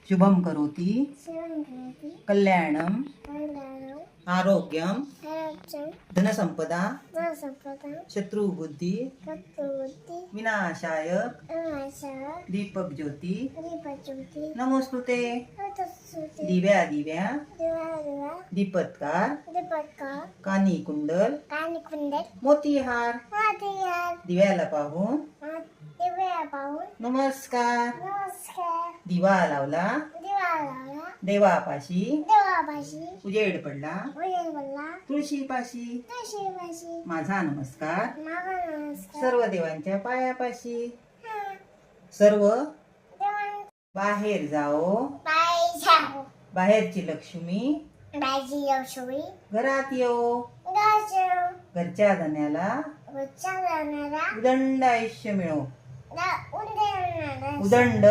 शुभम करोति कल्याणम आरोग्यम धनसंपदा शत्रुबुद्धि विनाशाय दीपक ज्योति नमोस्तुते दिव्या दिव्या दीपत्कार कानी कुंडल मोतीहार दिव्याला पाहून नमस्कार दिवा लावला देवापाशी उजेड पडला तुळशीपाशी माझा नमस्कार सर्व देवांच्या पायापाशी सर्व बाहेर जाओ बाहेरची लक्ष्मी घरात येऊ घरच्या धन्याला उदंड आयुष्य मिळो उदंड